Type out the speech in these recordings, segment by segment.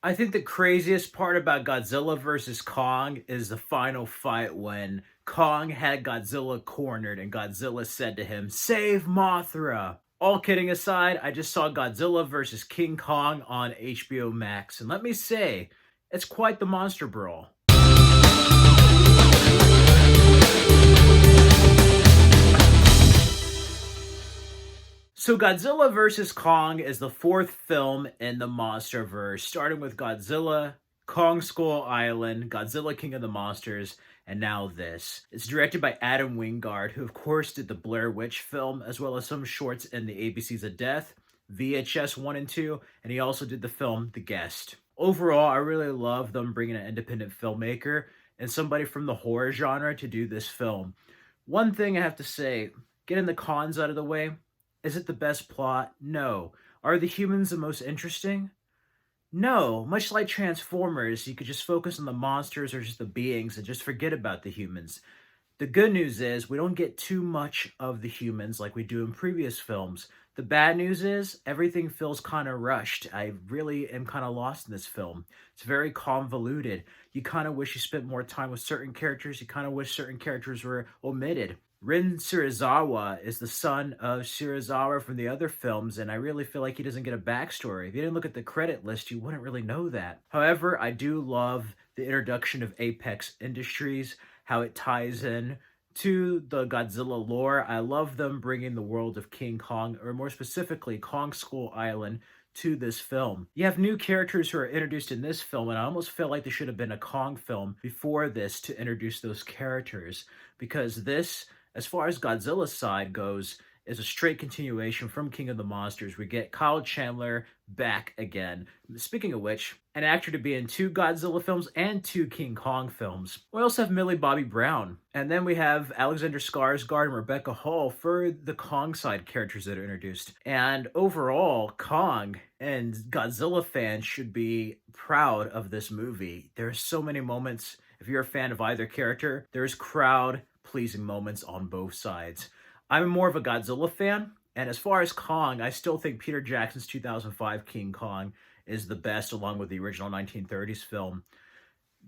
I think the craziest part about Godzilla versus Kong is the final fight when Kong had Godzilla cornered and Godzilla said to him, "Save Mothra." All kidding aside, I just saw Godzilla versus King Kong on HBO Max, and let me say, it's quite the monster brawl. So Godzilla vs. Kong is the fourth film in the MonsterVerse, starting with Godzilla, Kong Skull Island, Godzilla King of the Monsters, and now this. It's directed by Adam Wingard, who of course did the Blair Witch film, as well as some shorts in the ABCs of Death, VHS 1 and 2, and he also did the film The Guest. Overall, I really love them bringing an independent filmmaker and somebody from the horror genre to do this film. One thing I have to say, getting the cons out of the way, is it the best plot? No. Are the humans the most interesting? No. Much like Transformers, you could just focus on the monsters or just the beings and just forget about the humans. The good news is we don't get too much of the humans like we do in previous films. The bad news is everything feels kind of rushed. I really am kind of lost in this film. It's very convoluted. You kind of wish you spent more time with certain characters. You kind of wish certain characters were omitted. Rin Serizawa is the son of Serizawa from the other films, and I really feel like he doesn't get a backstory. If you didn't look at the credit list, you wouldn't really know that. However, I do love the introduction of Apex Industries, how it ties in to the Godzilla lore. I love them bringing the world of King Kong, or more specifically, Kong Skull Island, to this film. You have new characters who are introduced in this film, and I almost feel like there should have been a Kong film before this to introduce those characters, because this, as far as Godzilla's side goes, is a straight continuation from King of the Monsters. We get Kyle Chandler back again. Speaking of which, an actor to be in two Godzilla films and two King Kong films. We also have Millie Bobby Brown. And then we have Alexander Skarsgård and Rebecca Hall for the Kong side characters that are introduced. And overall, Kong and Godzilla fans should be proud of this movie. There are so many moments. If you're a fan of either character, there's crowd pleasing moments on both sides. I'm more of a Godzilla fan, and as far as Kong, I still think Peter Jackson's 2005 King Kong is the best, along with the original 1930s film.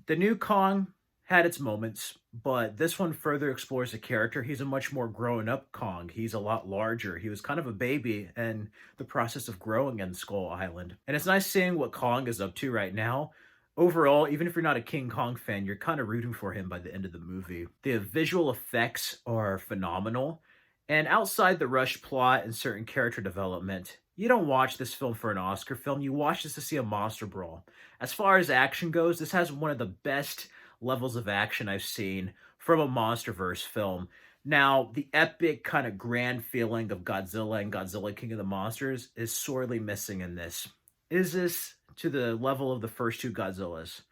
The new Kong had its moments, but this one further explores the character. He's a much more grown up Kong. He's a lot larger. He was kind of a baby in the process of growing in Skull Island. And it's nice seeing what Kong is up to right now. Overall, even if you're not a King Kong fan, you're kind of rooting for him by the end of the movie. The visual effects are phenomenal. And outside the rushed plot and certain character development, you don't watch this film for an Oscar film. You watch this to see a monster brawl. As far as action goes, this has one of the best levels of action I've seen from a MonsterVerse film. Now, the epic kind of grand feeling of Godzilla and Godzilla King of the Monsters is sorely missing in this. Is this to the level of the first two Godzillas?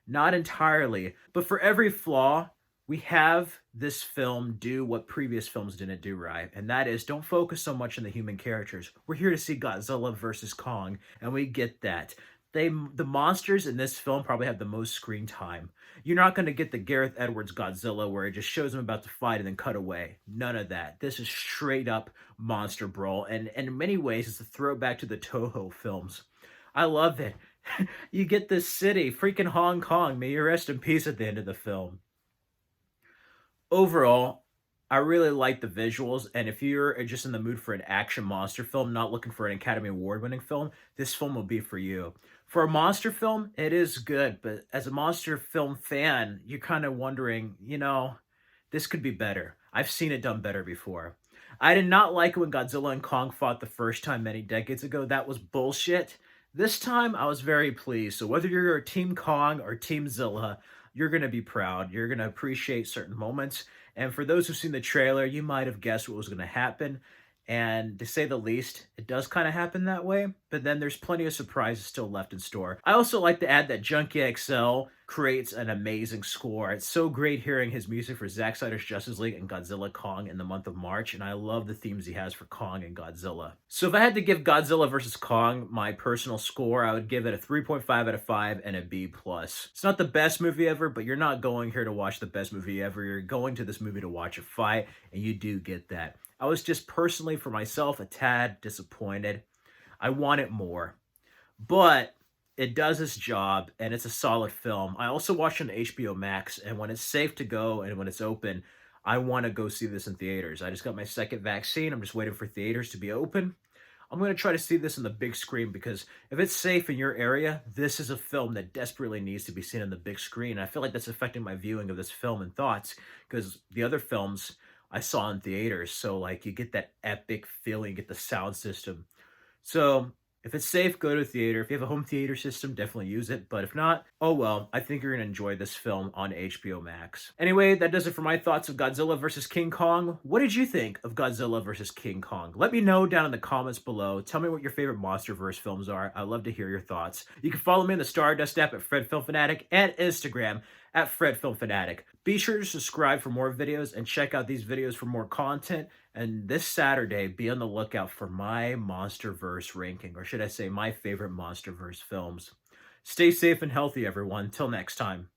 Not entirely, but for every flaw, we have this film do what previous films didn't do right, and that is don't focus so much on the human characters. We're here to see Godzilla versus Kong, and we get that. The monsters in this film probably have the most screen time. You're not going to get the Gareth Edwards Godzilla where it just shows him about to fight and then cut away. None of that. This is straight up monster brawl, and in many ways, it's a throwback to the Toho films. I love it. You get this city, freaking Hong Kong. May you rest in peace at the end of the film. Overall, I really like the visuals, and if you're just in the mood for an action monster film, not looking for an Academy Award winning film, this film will be for you. For a monster film, it is good, but as a monster film fan, you're kind of wondering, this could be better. I've seen it done better before. I did not like it when Godzilla and Kong fought the first time many decades ago. That was bullshit. This time, I was very pleased. So whether you're Team Kong or Team Zilla, you're going to be proud. You're going to appreciate certain moments. And for those who've seen the trailer, you might have guessed what was going to happen. And to say the least, it does kind of happen that way, but then there's plenty of surprises still left in store. I also like to add that Junkie XL creates an amazing score. It's so great hearing his music for Zack Snyder's Justice League and Godzilla Kong in the month of March, and I love the themes he has for Kong and Godzilla. So if I had to give Godzilla vs. Kong my personal score, I would give it a 3.5 out of 5 and a B+. It's not the best movie ever, but you're not going here to watch the best movie ever. You're going to this movie to watch a fight, and you do get that. I was just personally, for myself, a tad disappointed. I wanted more. But it does its job and it's a solid film. I also watched it on HBO Max, and when it's safe to go and when it's open, I want to go see this in theaters. I just got my second vaccine. I'm just waiting for theaters to be open. I'm going to try to see this on the big screen because if it's safe in your area, this is a film that desperately needs to be seen on the big screen. I feel like that's affecting my viewing of this film and thoughts because the other films I saw in theaters. So, like, you get that epic feeling, you get the sound system. So, if it's safe, go to a theater. If you have a home theater system, definitely use it. But if not, oh well, I think you're going to enjoy this film on HBO Max. Anyway, that does it for my thoughts of Godzilla vs. King Kong. What did you think of Godzilla vs. King Kong? Let me know down in the comments below. Tell me what your favorite MonsterVerse films are. I'd love to hear your thoughts. You can follow me in the Stardust app at Fred Film Fanatic and Instagram at Fred Film Fanatic. Be sure to subscribe for more videos and check out these videos for more content. And this Saturday, be on the lookout for my MonsterVerse ranking, or should I say my favorite MonsterVerse films. Stay safe and healthy, everyone. Till next time.